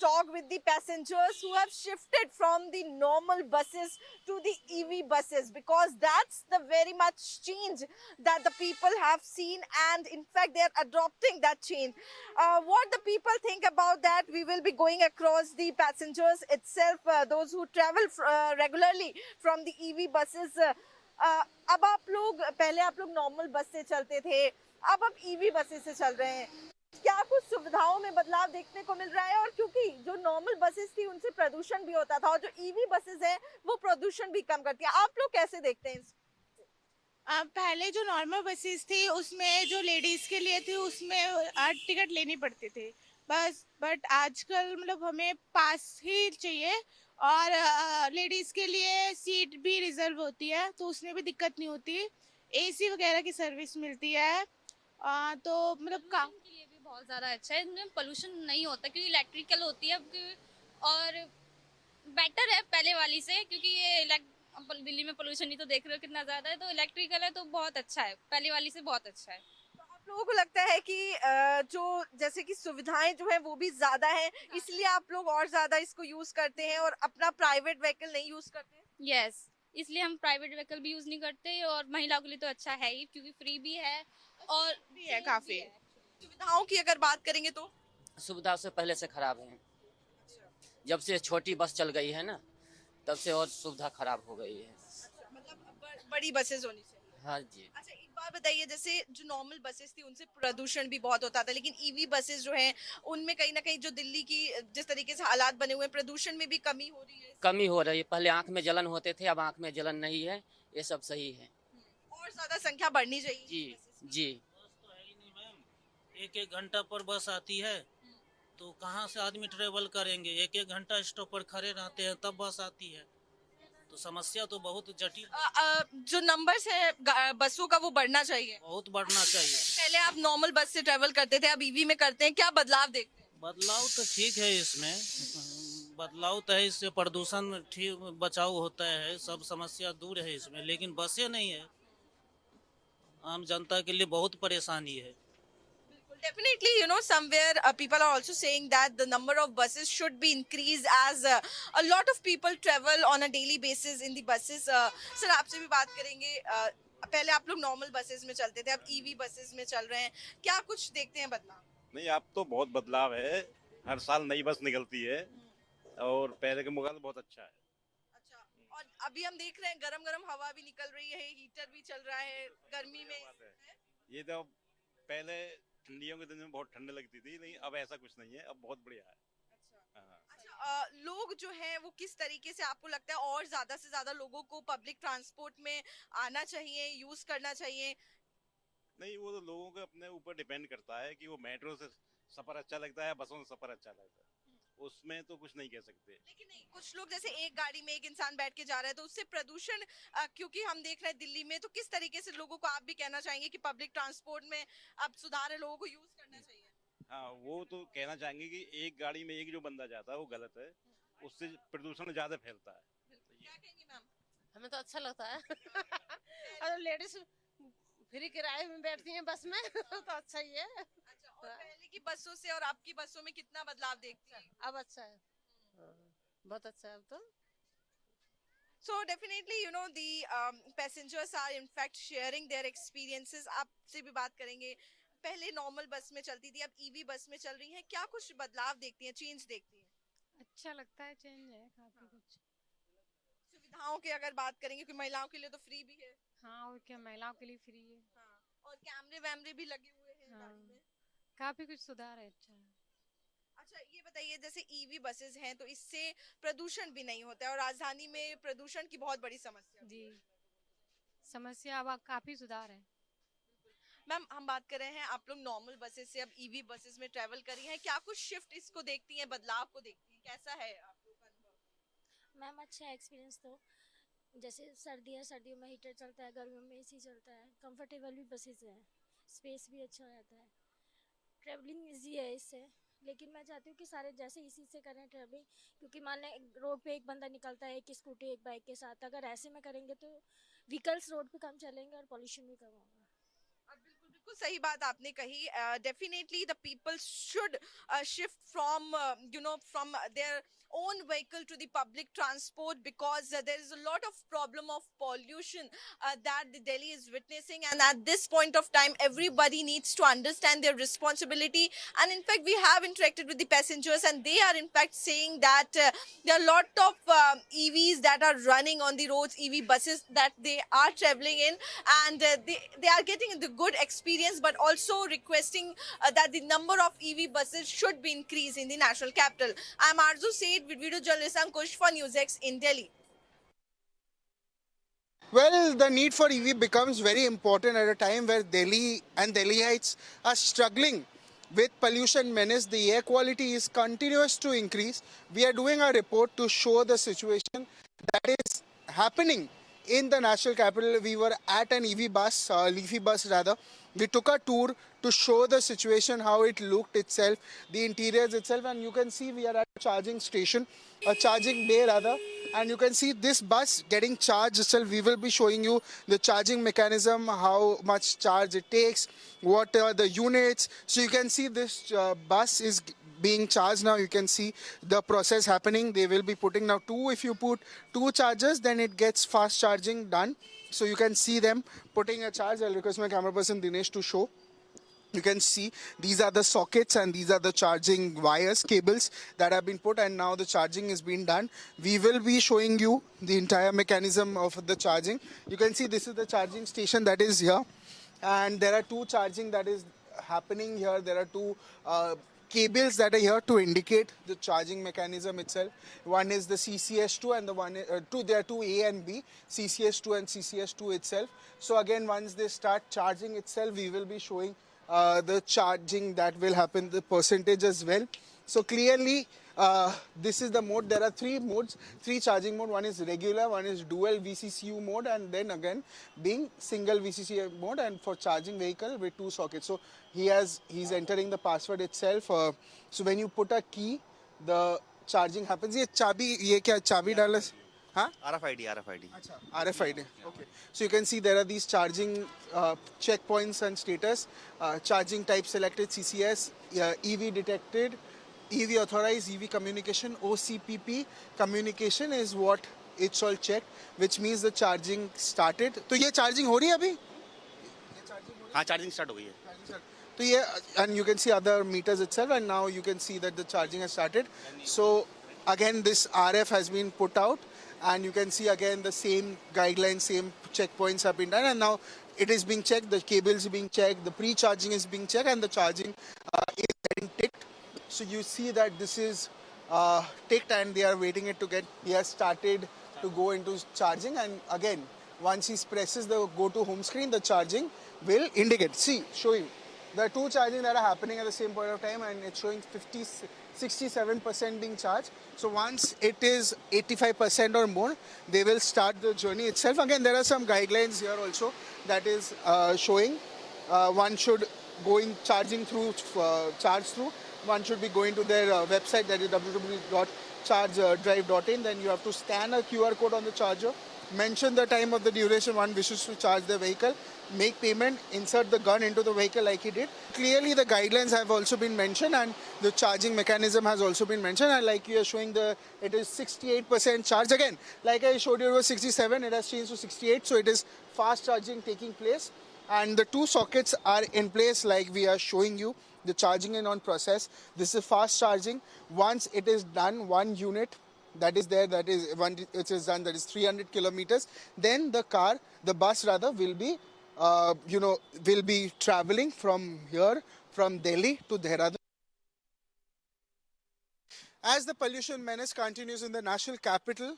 talk with the passengers who have shifted from the normal buses to the EV buses, because that's the very much change that the people have seen, and in fact they are adopting that change. What the people think about that, we will be going across the passengers itself, those who travel regularly from the EV buses. अब आप लोग, पहले आप लोग normal बस से चलते थे, अब आप ईवी बसेस से चल रहे हैं, क्या कुछ सुविधाओं में बदलाव देखने को मिल रहा है? और क्योंकि जो नॉर्मल बसेस थी उनसे प्रदूषण भी होता था, और जो ईवी बसेस है वो प्रदूषण भी कम करती है, आप लोग कैसे देखते हैं? पहले जो नॉर्मल बसेस थी उसमें जो लेडीज के लिए थी उसमें टिकट लेनी पड़ती थी बस, बट आजकल मतलब हमें पास ही चाहिए, और लेडीज के लिए सीट भी रिजर्व होती है तो उसमें भी दिक्कत नहीं होती, एसी वगैरह की सर्विस मिलती है। तो मतलब पोल्यूशन के लिए भी बहुत ज़्यादा अच्छा है, इनमें पोल्यूशन नहीं होता क्योंकि इलेक्ट्रिकल होती है और बेटर है पहले वाली से, क्योंकि ये अब दिल्ली में पोल्यूशन ही तो देख रहे हो कितना ज़्यादा है, तो इलेक्ट्रिकल है तो बहुत अच्छा है, पहले वाली से बहुत अच्छा है। तो आप लोगों को लगता है कि जो जैसे कि सुविधाएं जो है वो भी ज्यादा है, इसलिए आप लोग और ज्यादा इसको यूज करते हैं और अपना प्राइवेट व्हीकल नहीं यूज करते हैं? यस, इसलिए हम प्राइवेट व्हीकल भी यूज़ नहीं करते, और महिलाओं के लिए तो अच्छा है ही क्योंकि फ्री भी है और भी है काफी। सुविधाओं की अगर बात करेंगे तो सुविधा से पहले से खराब है। जब से छोटी बस चल गई है ना, तब से और सुविधा खराब हो गई है। मतलब बड़ी बसेस होनी चाहिए। हाँ जी। अच्छा, एक बात बताइए, जैसे जो नॉर्मल बसेस थी उनसे प्रदूषण भी बहुत होता था, लेकिन ईवी बसेस जो हैं उनमें कहीं ना कहीं जो दिल्ली की जिस तरीके से हालात बने हुए हैं, प्रदूषण में भी कमी हो रही है। कमी हो रही है, पहले आंख में जलन होते थे, अब आंख में जलन नहीं है, ये सब सही है। और ज्यादा संख्या बढ़नी चाहिए जी buses की। जी। बस तो है ही नहीं मैम, एक एक घंटा पर बस आती है तो कहाँ से आदमी ट्रेवल करेंगे, एक एक घंटा स्टॉप पर खड़े रहते हैं तब बस आती है, तो समस्या तो बहुत जटिल, जो नंबर्स है बसों का वो बढ़ना चाहिए। बहुत बढ़ना चाहिए। पहले आप नॉर्मल बस से ट्रेवल करते थे, अब ईवी में करते हैं, क्या बदलाव देखते हैं? बदलाव तो ठीक है इसमें, बदलाव तो है, इससे प्रदूषण ठीक बचाव होता है, सब समस्या दूर है इसमें, लेकिन बसें नहीं है, आम जनता के लिए बहुत परेशानी है। Definitely, somewhere people are also saying that the number of buses should be increased, as a lot of people travel on a daily basis in the buses. Sir, आपसे भी बात करेंगे। पहले आप लोग नॉर्मल बसेस में चलते थे, अब ईवी बसेस में चल रहे हैं, क्या कुछ देखते हैं बदलाव? नहीं, अब तो बहुत बदलाव है, हर साल नई बस निकलती है और पहले के मुकाबले बहुत अच्छा है। अच्छा, और अभी हम देख रहे हैं गरम गरम हवा भी निकल रही है, हीटर भी चल रहा है गर्मी में। बात है। ये तो पहले ठंडियों के दिन में बहुत ठंड लगती थी, लेकिन अब ऐसा कुछ नहीं है, अब बहुत बढ़िया है। हाँ। अच्छा, लोग जो हैं वो किस तरीके से आपको लगता है और ज्यादा से ज्यादा लोगों को पब्लिक ट्रांसपोर्ट में आना चाहिए, यूज करना चाहिए? नहीं, वो तो लोगों के अपने ऊपर डिपेंड करता है कि वो मेट्रो से सफर अच्छा लगता है, बसों से सफर अच्छा लगता है, उसमें तो कुछ नहीं कह सकते। लेकिन नहीं, कुछ लोग जैसे एक गाड़ी में एक इंसान बैठ के जा रहा है तो उससे प्रदूषण, क्योंकि हम देख रहे हैं दिल्ली में, तो किस तरीके से लोगों को आप भी कहना चाहेंगे कि पब्लिक ट्रांसपोर्ट में अब सुधार है, लोगों को यूज करना चाहिए? हाँ, वो तो कहना चाहेंगे कि एक गाड़ी में एक जो बंदा जाता है वो गलत है, उससे प्रदूषण ज्यादा फैलता है। क्या कहेंगी मैम? हमें तो अच्छा लगता है। और लेडीज फ्री किराए में बैठती हैं बस में तो अच्छा ही है। अच्छा, और पहले की बसों से और आपकी बसों में कितना बदलाव देखती हैं? अब अच्छा है, बहुत अच्छा है अब तो। So definitely, the passengers are in fact sharing their experiences. आपसे भी बात करेंगे। पहले नॉर्मल बस में चलती थी, अब ईवी बस में चल रही हैं, क्या कुछ बदलाव देखती हैं, चेंज देखती हैं? अच्छा लगता है, चेंज है काफी कुछ। सुविधाओं की अगर बात करेंगे, क्योंकि महिलाओं के लिए तो फ्री भी है। हाँ, और क्या, महिलाओं के लिए फ्री है। हाँ, और कैमरे वैमरे भी लगे हुए हैं गाड़ी में। काफी कुछ सुधार है, अच्छा है। अच्छा, ये बताइए, जैसे ईवी बसेस हैं तो इससे प्रदूषण भी नहीं होता है, और राजधानी में प्रदूषण की बहुत बड़ी समस्या है। जी, समस्या अब काफी सुधार है। मैम, हम बात कर रहे हैं, आप लोग नॉर्मल बसेस से अब ईवी बसेस में ट्रेवल करी हैं, क्या कुछ शिफ्ट इसको देखती हैं, बदलाव को देखती हैं, कैसा है आप लोग का अनुभव? मैम अच्छा है एक्सपीरियंस तो, जैसे सर्दी है, सर्दियों में हीटर चलता है, गर्मियों में एसी चलता है, कंफर्टेबल भी बसेस हैं, स्पेस भी अच्छा रहता है, ट्रैवलिंग इजी है इससे। लेकिन मैं चाहती हूँ कि सारे जैसे इसी से करें ट्रैवलिंग, क्योंकि मान लें रोड पे एक बंदा निकलता है एक स्कूटी एक बाइक के साथ, अगर ऐसे में करेंगे तो व्हीकल्स रोड पे कम चलेंगे और पॉल्यूशन भी कम होगा। अब बिल्कुल भी बिल्कुल सही बात आपने कही. Definitely the people should shift from from their own vehicle to the public transport, because there is a lot of problem of pollution that the Delhi is witnessing, and at this point of time everybody needs to understand their responsibility. And in fact we have interacted with the passengers, and they are in fact saying that there are a lot of EVs that are running on the roads, EV buses that they are traveling in, and they are getting the good experience, but also requesting that the number of EV buses should be increased in the national capital. I'm Arzu Said with video journalist Ankush for NewsX in Delhi. Well, the need for EV becomes very important at a time where Delhi and Delhiites are struggling with pollution menace. The air quality is continuous to increase. We are doing a report to show the situation that is happening in the national capital. We were at an EV bus, Leafy bus rather. We took a tour to show the situation, how it looked itself, the interiors itself, and you can see we are at a charging station, a charging bay rather, and you can see this bus getting charged itself. We will be showing you the charging mechanism, how much charge it takes, what are the units. So you can see this bus is being charged now. You can see the process happening. They will be putting now two. If you put two chargers, then it gets fast charging done. So you can see them putting a charge. I'll request my camera person Dinesh to show. You can see these are the sockets and these are the charging wires, cables that have been put, and now the charging is being done. We will be showing you the entire mechanism of the charging. You can see this is the charging station that is here, and there are two charging that is happening here. There are two cables that are here to indicate the charging mechanism itself. One is the CCS2 and the one two. There are two A and B, CCS2 and CCS2 itself. So again, once they start charging itself, we will be showing the charging that will happen, the percentage as well. So clearly this is the mode. There are three modes, three charging mode. One is regular, one is dual VCCU mode, and then again being single VCCU mode, and for charging vehicle with two sockets. So he's entering the password itself. So when you put a key, the charging happens. ये चाबी ये क्या चाबी डाला? Huh? RFID. RFID. Okay. So you can see there are these charging checkpoints and status. Charging type selected, CCS, EV detected, EV authorized, EV communication, OCPP communication is what it's all checked, which means the charging started. तो ये charging हो रही है अभी? हाँ, charging start हो गई है. तो ये, and you can see other meters itself, and now you can see that the charging has started. So again this RF has been put out, and you can see again the same guidelines, same checkpoints have been done, and now it is being checked, the cables are being checked, the pre-charging is being checked, and the charging is getting ticked. So you see that this is ticked, and they are waiting it to get, he has started to go into charging, and again once he presses the go to home screen, the charging will indicate. See, show you. There are two charging that are happening at the same point of time, and it's showing 67% being charged. So once it is 85% or more, they will start the journey itself. Again, there are some guidelines here also that is showing one should go in charging through, charge through. One should be going to their website, that is www.chargedrive.in. Then you have to scan a QR code on the charger, mention the time of the duration one wishes to charge the vehicle, make payment, insert the gun into the vehicle like he did. Clearly the guidelines have also been mentioned, and the charging mechanism has also been mentioned, and like you are showing, it is 68% charge. Again, like I showed you, it was 67, it has changed to 68, so it is fast charging taking place, and the two sockets are in place like we are showing you. The charging is on process. This is fast charging. Once it is done, one unit that is there, that is one it is done, that is 300 kilometers, then the bus rather will be will be traveling from here, from Delhi to Dehradun. As the pollution menace continues in the national capital,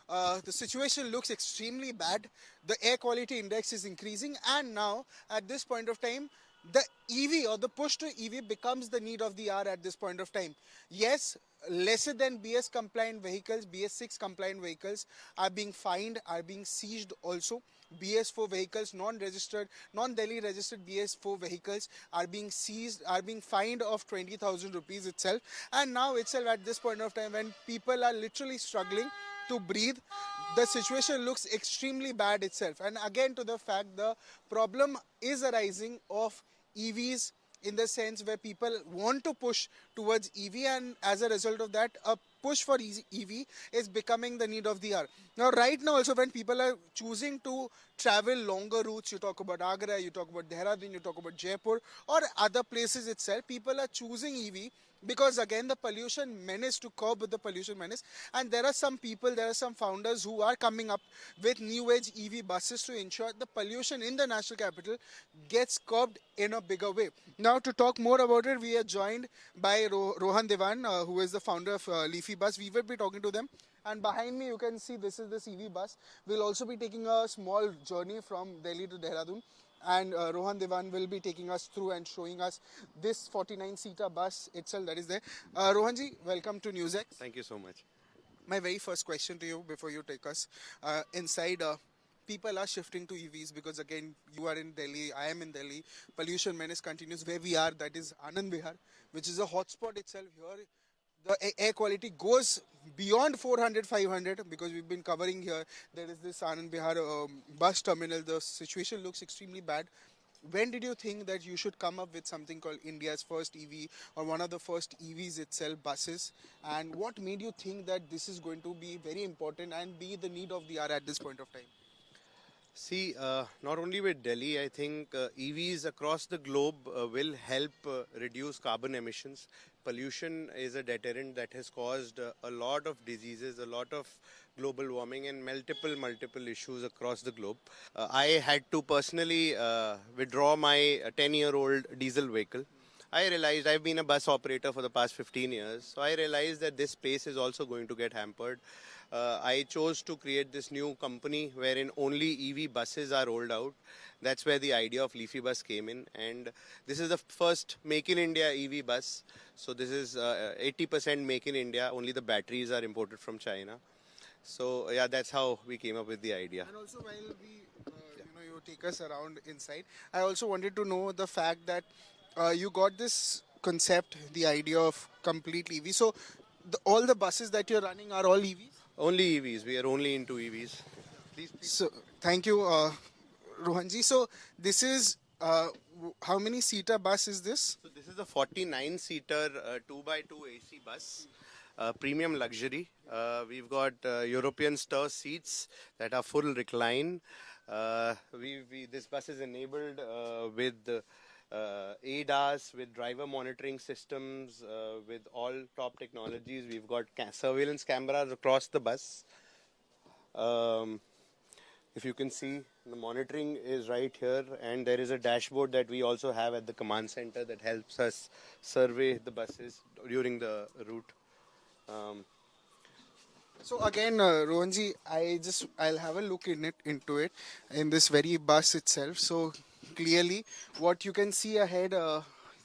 the situation looks extremely bad. The air quality index is increasing, and now at this point of time, the EV or the push to EV becomes the need of the hour at this point of time. Yes, lesser than BS compliant vehicles, BS6 compliant vehicles are being fined, are being seized also. BS4 vehicles, non-Delhi registered BS4 vehicles are being seized, are being fined of 20,000 rupees itself. And now itself at this point of time, when people are literally struggling to breathe, the situation looks extremely bad itself. And again, to the fact, the problem is arising of EVs in the sense where people want to push towards EV, and as a result of that, a push for EV is becoming the need of the hour. Now, right now also when people are choosing to travel longer routes, you talk about Agra, you talk about Dehradun, you talk about Jaipur or other places itself, people are choosing EV because again the pollution menace, to curb the pollution menace, and there are some people, there are some founders who are coming up with new age EV buses to ensure the pollution in the national capital gets curbed in a bigger way. Now to talk more about it, we are joined by Rohan Devan, who is the founder of Leafy Bus. We will be talking to them, and behind me you can see this is the EV bus. We'll also be taking a small journey from Delhi to Dehradun, and Rohan Devan will be taking us through and showing us this 49-seater bus itself that is there. Rohanji, welcome to NewsX. Thank you so much. My very first question to you before you take us inside, people are shifting to EVs because again, you are in Delhi, I am in Delhi, pollution menace continues. Where we are, that is Anand Vihar, which is a hotspot itself. Here the air quality goes beyond 400, 500 because we've been covering here. There is this Anand Vihar bus terminal. The situation looks extremely bad. When did you think that you should come up with something called India's first EV or one of the first EVs itself, buses? And what made you think that this is going to be very important and be the need of the hour at this point of time? See, not only with Delhi, I think EVs across the globe will help reduce carbon emissions. Pollution is a deterrent that has caused a lot of diseases, a lot of global warming and multiple issues across the globe. I had to personally withdraw my 10-year-old diesel vehicle. I realized I've been a bus operator for the past 15 years, so I realized that this space is also going to get hampered. I chose to create this new company wherein only EV buses are rolled out. That's where the idea of Leafy Bus came in, and this is the first Make in India EV bus. So this is 80% Make in India, only the batteries are imported from China. So yeah, that's how we came up with the idea. And also while we, you take us around inside, I also wanted to know the fact that you got this concept, the idea of complete EV. So all the buses that you're running are all EVs? Only EVs. We are only into EVs. Please. So thank you, Rohanji. So this is how many seater bus is this? So this is a 49-seater 2x2 AC bus, premium luxury. We've got European stir seats that are full recline. This bus is enabled with ADAS, with driver monitoring systems, with all top technologies. We've got surveillance cameras across the bus. If you can see, the monitoring is right here, and there is a dashboard that we also have at the command center that helps us survey the buses during the route. So again, Rohanji, I'll have a look into it in this very bus itself. So clearly, what you can see ahead,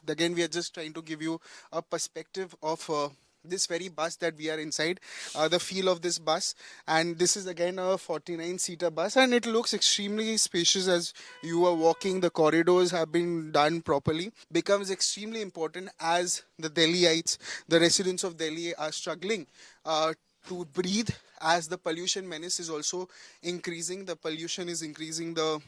again, we are just trying to give you a perspective of this very bus that we are inside, the feel of this bus. And this is again a 49-seater bus, and it looks extremely spacious as you are walking. The corridors have been done properly. Becomes extremely important as the Delhiites, the residents of Delhi, are struggling to breathe as the pollution menace is also increasing. The pollution is increasing, the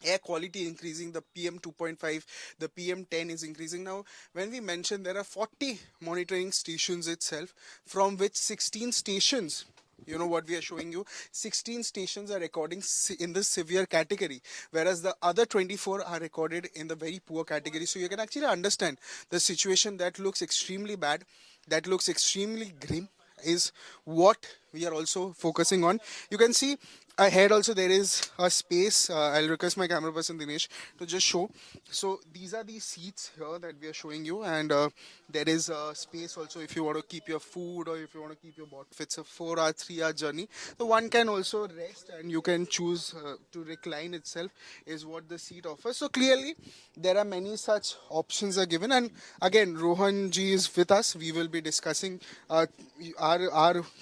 air quality increasing, the PM 2.5, the PM 10 is increasing. Now, when we mention there are 40 monitoring stations itself, from which 16 stations, you know what we are showing you, 16 stations are recording in the severe category, whereas the other 24 are recorded in the very poor category. So you can actually understand the situation that looks extremely bad, that looks extremely grim, is what we are also focusing on. You can see ahead also there is a space. I'll request my camera person Dinesh to just show. So these are the seats here that we are showing you, and there is a space also if you want to keep your food or if you want to keep your bottle. If it's a 4-hour, 3-hour journey, so one can also rest and you can choose to recline itself is what the seat offers. So clearly there are many such options are given, and again Rohan ji is with us. We will be discussing our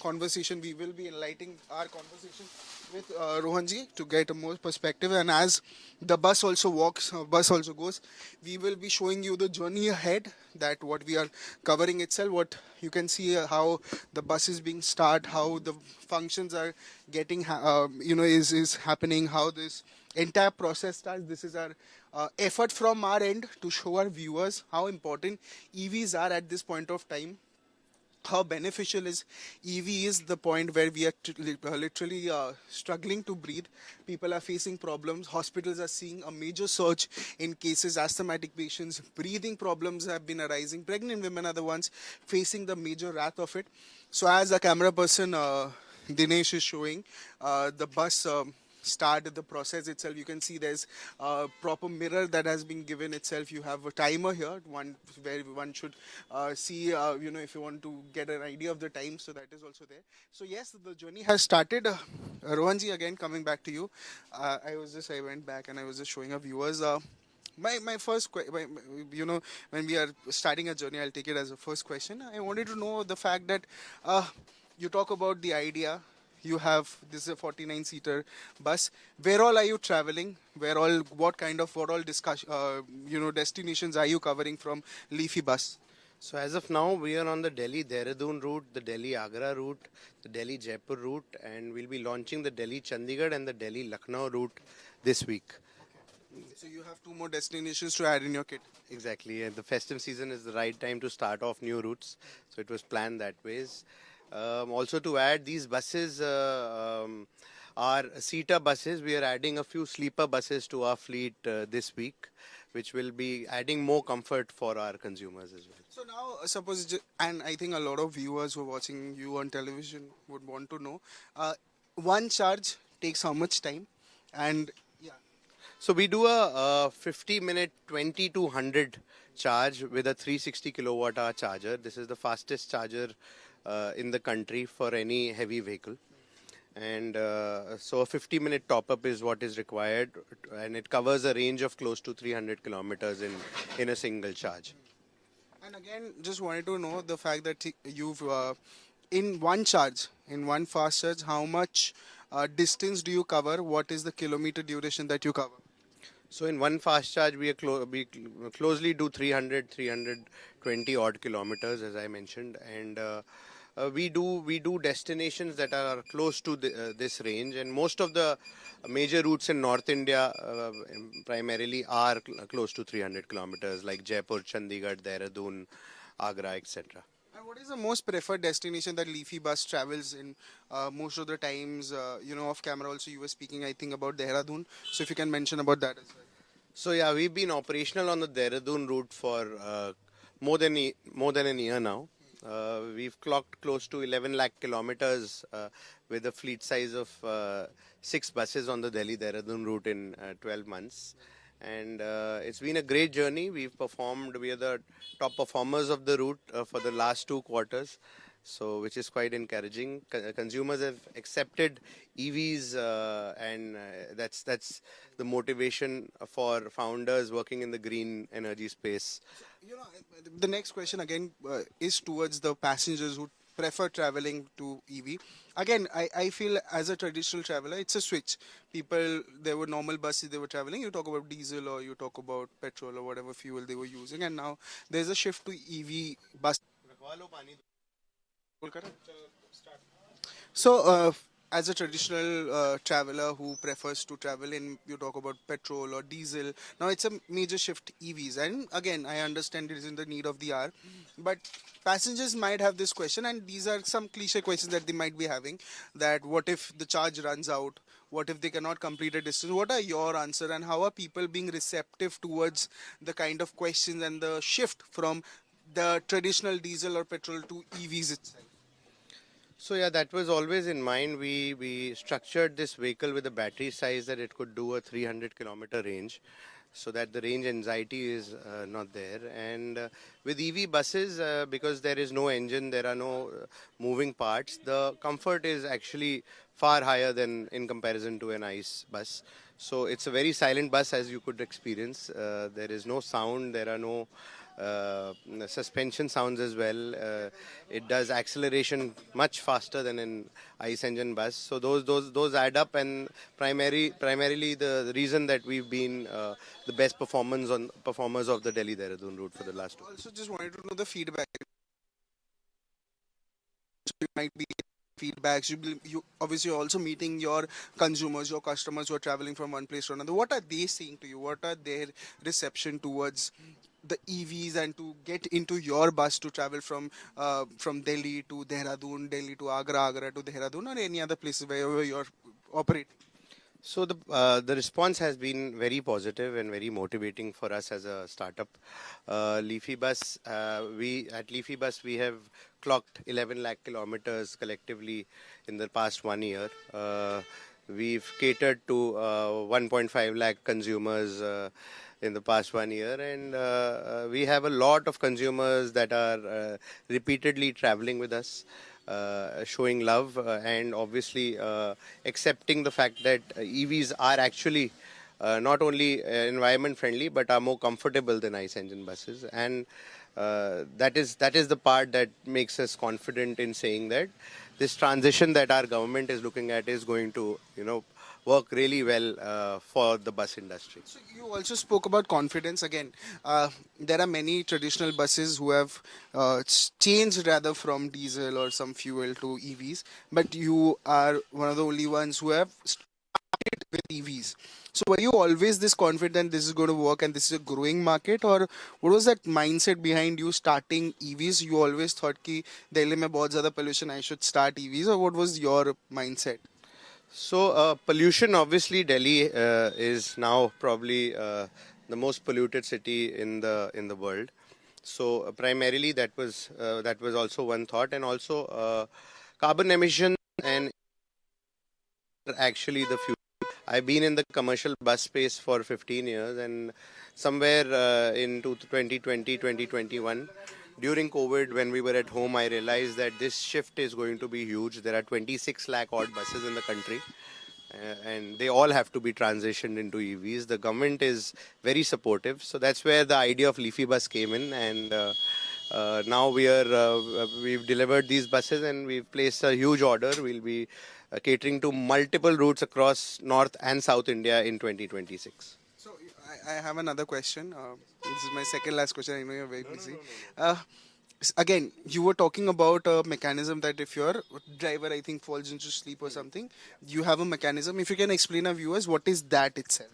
conversation. We will be enlightening our conversation with Rohanji to get a more perspective, and as the bus also goes, we will be showing you the journey ahead, that what we are covering itself, what you can see how the bus is being started, how the functions are getting is happening, how this entire process starts. This is our effort from our end to show our viewers how important EVs are at this point of time, how beneficial is EV is the point where we are literally struggling to breathe. People are facing problems. Hospitals are seeing a major surge in cases. Asthmatic patients, breathing problems have been arising. Pregnant women are the ones facing the major wrath of it. So as a camera person, Dinesh is showing the bus start the process itself. You can see there's a proper mirror that has been given itself. You have a timer here, one where one should see, if you want to get an idea of the time. So that is also there. So yes, the journey has started. Rohanji, again coming back to you. I went back and I was just showing our viewers. My first when we are starting a journey, I'll take it as a first question. I wanted to know the fact that you talk about the idea. You have this is a 49-seater bus. Where all are you traveling? What all discussion, destinations are you covering from Leafy Bus? So as of now, we are on the Delhi-Dehradun route, the Delhi-Agra route, the Delhi-Jaipur route, and we'll be launching the Delhi-Chandigarh and the Delhi-Lucknow route this week. So you have 2 more destinations to add in your kit. Exactly, and the festive season is the right time to start off new routes, so it was planned that ways. Also to add, these buses are seater buses. We are adding a few sleeper buses to our fleet this week, which will be adding more comfort for our consumers as well. So now, and I think a lot of viewers who are watching you on television would want to know, one charge takes how much time? And so we do a 50-minute 20 to 100 charge with a 360 kilowatt hour charger. This is the fastest charger in the country for any heavy vehicle. And so a 50-minute top-up is what is required, and it covers a range of close to 300 kilometers in a single charge. And again, just wanted to know the fact that you've, in one charge, in one fast charge, how much distance do you cover? What is the kilometer duration that you cover? So in one fast charge, we closely do 320 odd kilometers, as I mentioned, and we do destinations that are close to this range, and most of the major routes in North India primarily are close to 300 kilometers, like Jaipur, Chandigarh, Dehradun, Agra, etc. And what is the most preferred destination that Leafy Bus travels in most of the times? Off camera also you were speaking, I think, about Dehradun. So if you can mention about that as well. So yeah, we've been operational on the Dehradun route for more than a year now. We've clocked close to 11 lakh kilometers with a fleet size of 6 buses on the Delhi-Dehradun route in 12 months. And it's been a great journey. We are the top performers of the route for the last 2 quarters, so which is quite encouraging. Consumers have accepted EVs, and that's the motivation for founders working in the green energy space. The next question again is towards the passengers who prefer traveling to EV. Again, I feel as a traditional traveler, it's a switch. There were normal buses they were traveling. You talk about diesel or you talk about petrol or whatever fuel they were using. And now there's a shift to EV bus. So, as a traditional traveler who prefers to travel in, you talk about petrol or diesel. Now it's a major shift EVs, and again, I understand it is in the need of the hour, but passengers might have this question, and these are some cliche questions that they might be having. That what if the charge runs out? What if they cannot complete a distance? What are your answer, and how are people being receptive towards the kind of questions and the shift from the traditional diesel or petrol to EVs itself? So yeah, that was always in mind. We structured this vehicle with a battery size that it could do a 300-kilometer range, so that the range anxiety is not there. And with EV buses, because there is no engine, there are no moving parts, the comfort is actually far higher than in comparison to an ICE bus. So it's a very silent bus, as you could experience. There is no sound, there are no suspension sounds as well. It does acceleration much faster than an ICE engine bus. So those add up, and primarily the reason that we've been the best performers of the Delhi-Dehradun route for the last 2 years. Also, just wanted to know the feedback. It might be feedbacks. You obviously also meeting your consumers, your customers who are traveling from one place to another. What are they saying to you? What are their reception towards the EVs and to get into your bus to travel from Delhi to Dehradun, Delhi to Agra, Agra to Dehradun, or any other places where you're operating? So the response has been very positive and very motivating for us as a startup. Leafy Bus, we at Leafy Bus we have clocked 11 lakh kilometers collectively in the past 1 year. We've catered to 1.5 lakh consumers in the past 1 year, and we have a lot of consumers that are repeatedly traveling with us, showing love, and obviously accepting the fact that EVs are actually not only environment friendly but are more comfortable than ICE engine buses, and that is the part that makes us confident in saying that this transition that our government is looking at is going to work really well for the bus industry. So you also spoke about confidence again. There are many traditional buses who have changed rather from diesel or some fuel to EVs, but you are one of the only ones who have started with EVs. So were you always this confident this is going to work and this is a growing market, or what was that mindset behind you starting EVs? You always thought कि दिल्ली में बहुत ज़्यादा pollution, I should start EVs, or what was your mindset? So pollution, obviously, Delhi is now probably the most polluted city in the world. So primarily that was also one thought, and also carbon emission and actually the future. I've been in the commercial bus space for 15 years, and somewhere in 2020, 2021, during COVID, when we were at home, I realized that this shift is going to be huge. There are 26 lakh odd buses in the country, and they all have to be transitioned into EVs. The government is very supportive, so that's where the idea of Leafy Bus came in, and now we've delivered these buses and we've placed a huge order. We'll be catering to multiple routes across North and South India in 2026. So I have another question. This is my second last question. I know you're very busy. Again, you were talking about a mechanism that if your driver, I think, falls into sleep or something, you have a mechanism. If you can explain our viewers, what is that itself?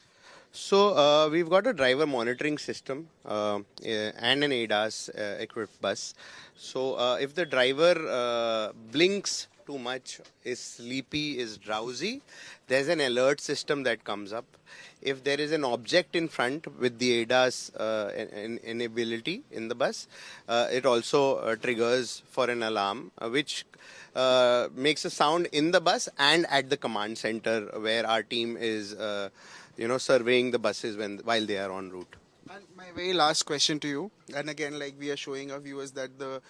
So we've got a driver monitoring system and an ADAS equipped bus. So if the driver blinks too much, is sleepy, is drowsy, there's an alert system that comes up. If there is an object in front with the ADAS enability in the bus, it also triggers for an alarm, which makes a sound in the bus and at the command center where our team is surveying the buses while they are en route. And my very last question to you, and again, like we are showing our viewers that the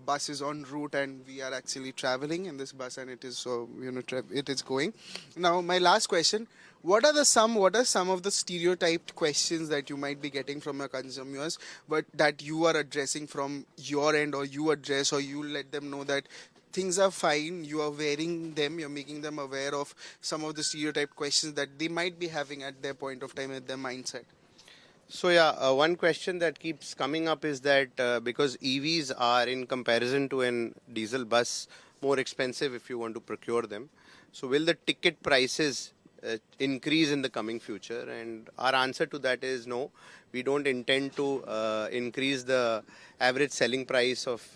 bus is en route and we are actually traveling in this bus and it is it is going. Now, my last question: what are some of the stereotyped questions that you might be getting from your consumers, but that you are addressing from your end, or you address, or you let them know that things are fine, you are wearing them, you're making them aware of some of the stereotyped questions that they might be having at their point of time, at their mindset? So yeah, one question that keeps coming up is that because EVs are in comparison to an diesel bus more expensive if you want to procure them, so will the ticket prices increase in the coming future? And our answer to that is no. We don't intend to increase the average selling price of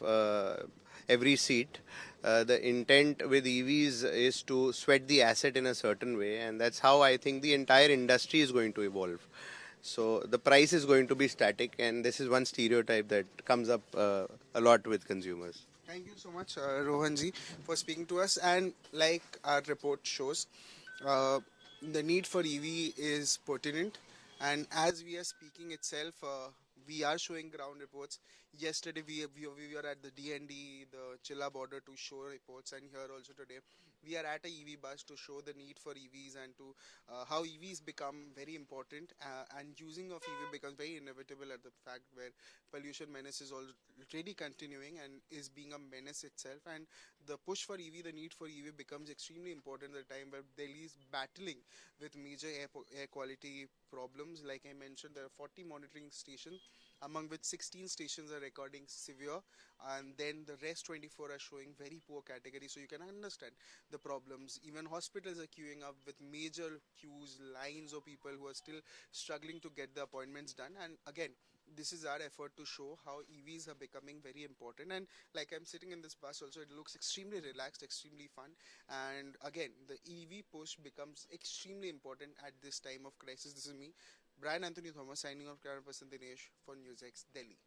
every seat. The intent with EVs is to sweat the asset in a certain way, and that's how I think the entire industry is going to evolve. So the price is going to be static, and this is one stereotype that comes up a lot with consumers. Thank you so much, Rohanji, for speaking to us. And like our report shows, the need for EV is pertinent. And as we are speaking itself, we are showing ground reports. Yesterday, we were at the DND, the Chilla border, to show reports. And here also today, we are at a EV bus to show the need for EVs and to how EVs become very important, and using of EV becomes very inevitable at the fact where pollution menace is already continuing and is being a menace itself. And the push for EV, the need for EV becomes extremely important at a time where Delhi is battling with major air quality problems. Like I mentioned, there are 40 monitoring stations among which 16 stations are recording severe, and then the rest 24 are showing very poor category. So you can understand the problems. Even hospitals are queuing up with major queues, lines of people who are still struggling to get the appointments done. And again, this is our effort to show how EVs are becoming very important. And like I'm sitting in this bus also, it looks extremely relaxed, extremely fun. And again, the EV push becomes extremely important at this time of crisis. This is me, Brian Anthony Thomas, signing off, Karen Dinesh for NewsX, Delhi.